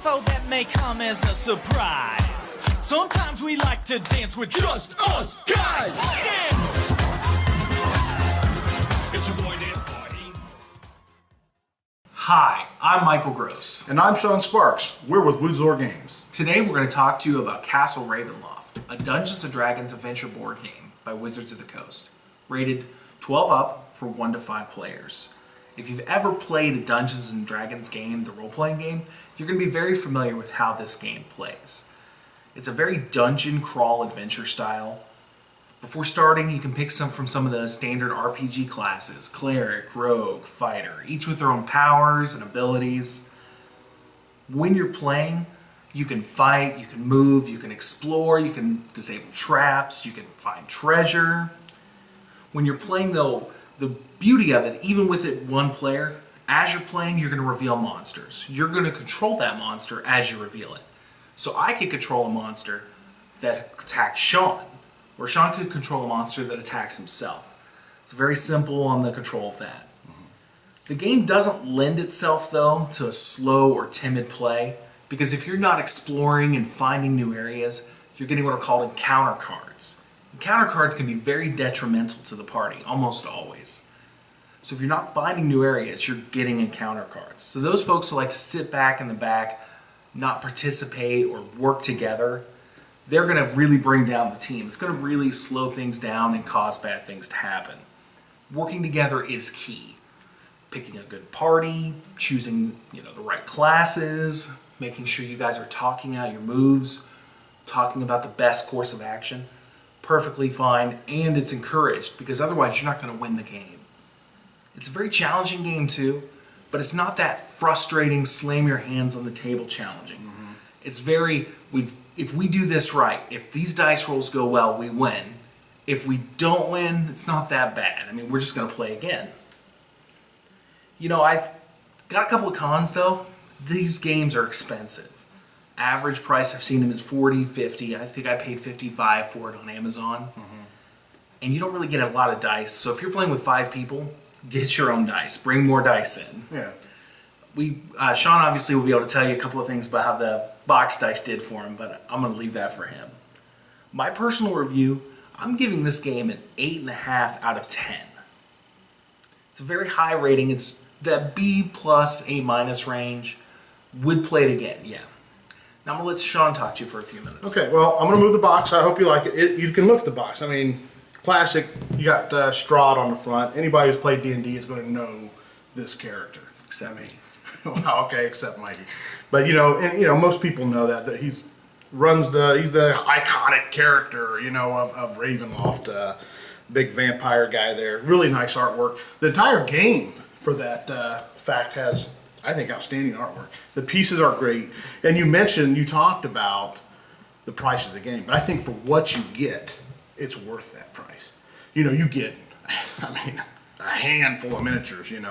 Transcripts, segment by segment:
info that may come as a surprise. Sometimes we like to dance with just us guys. It's your boy Dan Party. Hi, I'm Michael Gross. And I'm Sean Sparks. We're with Wootzor Games. Today we're going to talk to you about Castle Ravenloft, a Dungeons & Dragons adventure board game by Wizards of the Coast, rated 12 up for 1 to 5 players. If you've ever played a Dungeons & Dragons game, the role-playing game, you're going to be very familiar with how this game plays. It's a very dungeon crawl adventure style. Before starting, you can pick from some of the standard RPG classes: cleric, rogue, fighter, each with their own powers and abilities. When you're playing, you can fight, you can move, you can explore, you can disable traps, you can find treasure. When you're playing though, the beauty of it, even with it one player, as you're playing, you're going to reveal monsters. You're going to control that monster as you reveal it. So I could control a monster that attacks Sean, or Sean could control a monster that attacks himself. It's very simple on the control of that. The game doesn't lend itself, though, to a slow or timid play, because if you're not exploring and finding new areas, you're getting what are called encounter cards. Encounter cards can be very detrimental to the party, almost always. So if you're not finding new areas, you're getting encounter cards. So those folks who like to sit back in the back, not participate or work together, they're going to really bring down the team. It's going to really slow things down and cause bad things to happen. Working together is key. Picking a good party, choosing the right classes, making sure you guys are talking out your moves, talking about the best course of action. Perfectly fine, and it's encouraged, because otherwise you're not going to win the game. It's a very challenging game too, but it's not that frustrating, slam your hands on the table challenging. It's very, if we do this right, if these dice rolls go well, we win. If we don't win, it's not that bad. I mean, we're just going to play again. I've got a couple of cons though. These games are expensive. Average price I've seen them is $40, $50. I think I paid $55 for it on Amazon. And you don't really get a lot of dice. So if you're playing with 5 people, get your own dice. Bring more dice in. Yeah. Sean obviously will be able to tell you a couple of things about how the box dice did for him, but I'm going to leave that for him. My personal review, I'm giving this game an 8.5 out of 10. It's a very high rating. It's the B+, A- range. Would play it again, yeah. Now I'm going to let Sean talk to you for a few minutes. Okay, well, I'm going to move the box. I hope you like it. You can look at the box. I mean, classic. You got Strahd on the front. Anybody who's played D&D is going to know this character. Except me. Well, okay, except Mikey. But, most people know that he's the iconic character, of Ravenloft. Big vampire guy there. Really nice artwork. The entire game, for that fact, has, I think, outstanding artwork. The pieces are great. And you talked about the price of the game. But I think for what you get, it's worth that price. You get, a handful of miniatures, And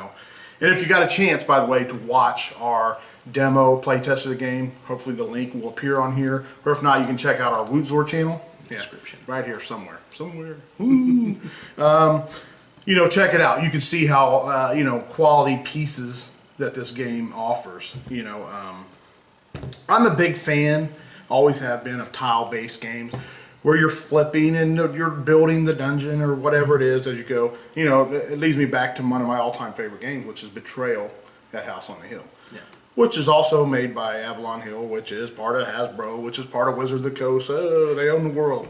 if you got a chance, by the way, to watch our demo playtest of the game, hopefully the link will appear on here. Or if not, you can check out our Wootzor channel. Description. Right here somewhere. Ooh. Check it out. You can see how, quality pieces that this game offers. I'm a big fan, always have been, of tile-based games where you're flipping and you're building the dungeon or whatever it is as you go. It leads me back to one of my all-time favorite games, which is Betrayal at House on the Hill. Yeah. Which is also made by Avalon Hill, which is part of Hasbro, which is part of Wizards of the Coast. Oh, they own the world.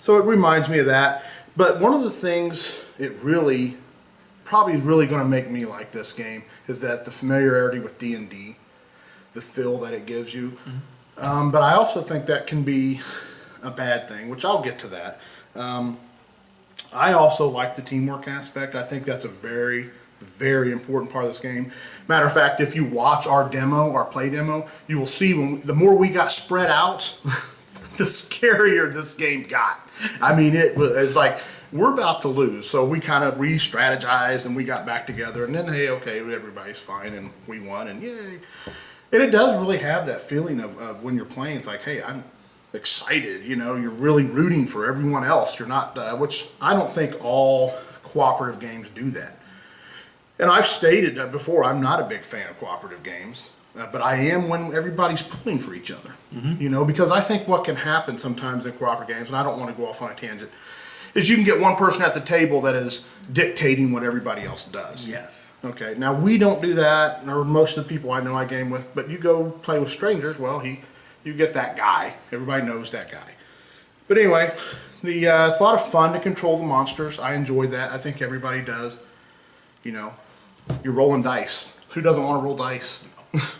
So it reminds me of that. But one of the things probably really going to make me like this game is that the familiarity with D&D, the feel that it gives you. But I also think that can be a bad thing, which I'll get to that. I also like the teamwork aspect. I think that's a very, very important part of this game. Matter of fact, if you watch our play demo, you will see the more we got spread out, the scarier this game got. It's like we're about to lose, so we kind of re-strategized and we got back together, and then hey, okay, everybody's fine and we won and yay. And it does really have that feeling of when you're playing, it's like, hey, I'm excited, you're really rooting for everyone else. You're not, which I don't think all cooperative games do that. And I've stated that before, I'm not a big fan of cooperative games, but I am when everybody's pulling for each other. You know, because I think what can happen sometimes in cooperative games, and I don't want to go off on a tangent, is you can get one person at the table that is dictating what everybody else does. Yes. Okay, now we don't do that, or most of the people I know I game with, but you go play with strangers, well, you get that guy. Everybody knows that guy. But anyway, it's a lot of fun to control the monsters. I enjoy that. I think everybody does. You know, you're rolling dice. Who doesn't want to roll dice?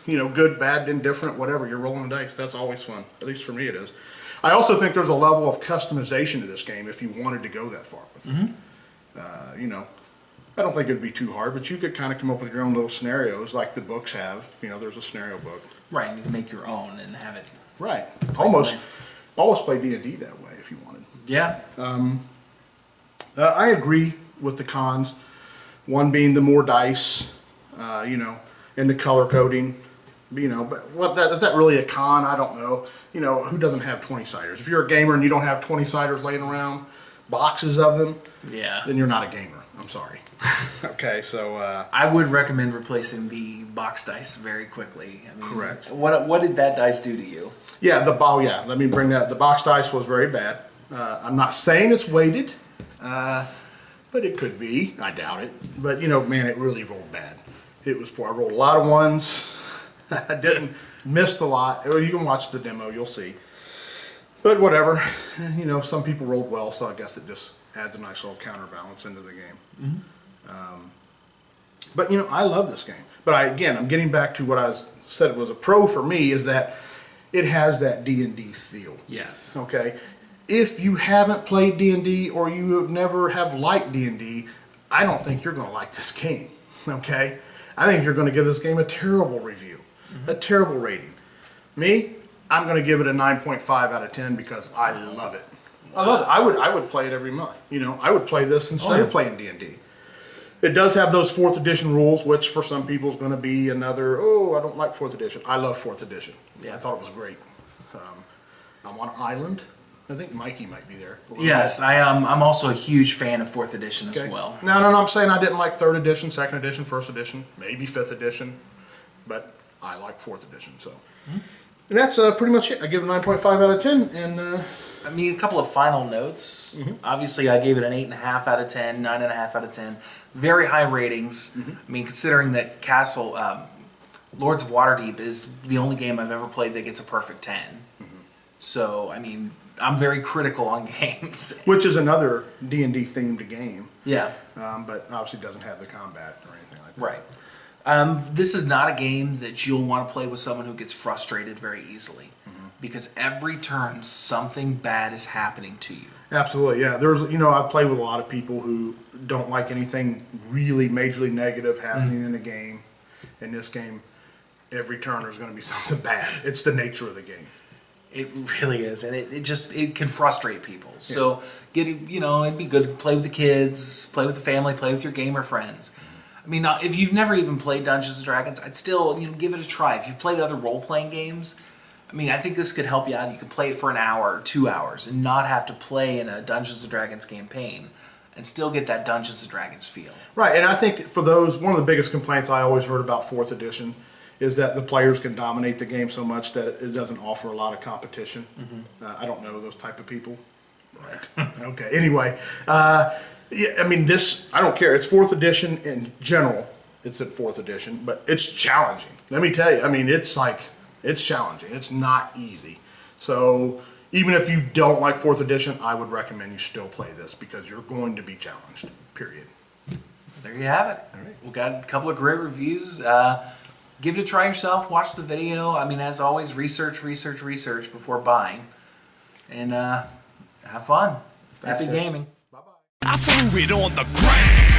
You know, good, bad, indifferent, whatever. You're rolling dice. That's always fun. At least for me it is. I also think there's a level of customization to this game if you wanted to go that far with it. You know, I don't think it'd be too hard, but you could kind of come up with your own little scenarios like the books have. You know, there's a scenario book. Right, and you can make your own and have it. Right. Almost play D&D that way if you wanted. Yeah. I agree with the cons. One being the more dice, you know, and the color coding. You know, but is that really a con? I don't know. You know, who doesn't have 20-siders? If you're a gamer and you don't have 20-siders laying around, boxes of them, yeah, then you're not a gamer. I'm sorry. Okay, so I would recommend replacing the box dice very quickly. I mean, correct. What did that dice do to you? Yeah, let me bring that. The box dice was very bad. I'm not saying it's weighted, but it could be. I doubt it. But you know, man, it really rolled bad. It was poor. I rolled a lot of ones. I missed a lot. Well, you can watch the demo, you'll see. But whatever, you know, some people rolled well, so I guess it just adds a nice little counterbalance into the game. But you know, I love this game. But I'm getting back to what I said was a pro for me, is that it has that D&D feel. Yes. Okay. If you haven't played D&D or you never have liked D&D, I don't think you're going to like this game. Okay. I think you're going to give this game a terrible review. A terrible rating. Me, I'm going to give it a 9.5 out of 10 because I love it. I love it. I would play it every month. You know, I would play this instead of playing D&D. It does have those 4th edition rules, which for some people is going to be another, oh, I don't like 4th edition. I love 4th edition. Yeah. I thought it was great. I'm on an island. I think Mikey might be there. Yes, I'm also a huge fan of 4th edition as well. No, I'm saying I didn't like 3rd edition, 2nd edition, 1st edition, maybe 5th edition, but I like 4th edition. So, and that's pretty much it. I give it a 9.5 out of 10. And I mean, a couple of final notes. Obviously, I gave it an 8.5 out of 10, 9.5 out of 10. Very high ratings. I mean, considering that Lords of Waterdeep is the only game I've ever played that gets a perfect 10. So, I mean, I'm very critical on games. Which is another D&D themed game. Yeah. But obviously doesn't have the combat or anything like that. Right. This is not a game that you'll want to play with someone who gets frustrated very easily. Because every turn, something bad is happening to you. Absolutely, yeah. I've played with a lot of people who don't like anything really majorly negative happening in the game. In this game, every turn there's going to be something bad. It's the nature of the game. It really is, and it can frustrate people. Yeah. So it'd be good to play with the kids, play with the family, play with your gamer friends. I mean, if you've never even played Dungeons and Dragons, I'd still give it a try. If you've played other role-playing games, I mean, I think this could help you out. You could play it for an hour or 2 hours and not have to play in a Dungeons and Dragons campaign and still get that Dungeons and Dragons feel. Right, and I think for those, one of the biggest complaints I always heard about 4th edition is that the players can dominate the game so much that it doesn't offer a lot of competition. I don't know those type of people. Right. Okay, anyway. I mean, I don't care. It's 4th edition in general. It's in 4th edition, but it's challenging. Let me tell you, I mean, it's challenging. It's not easy. So even if you don't like 4th edition, I would recommend you still play this because you're going to be challenged, period. There you have it. All right. We've got a couple of great reviews. Give it a try yourself. Watch the video. I mean, as always, research before buying. And have fun. Thanks, Happy gaming. Bye-bye. I threw it on the ground.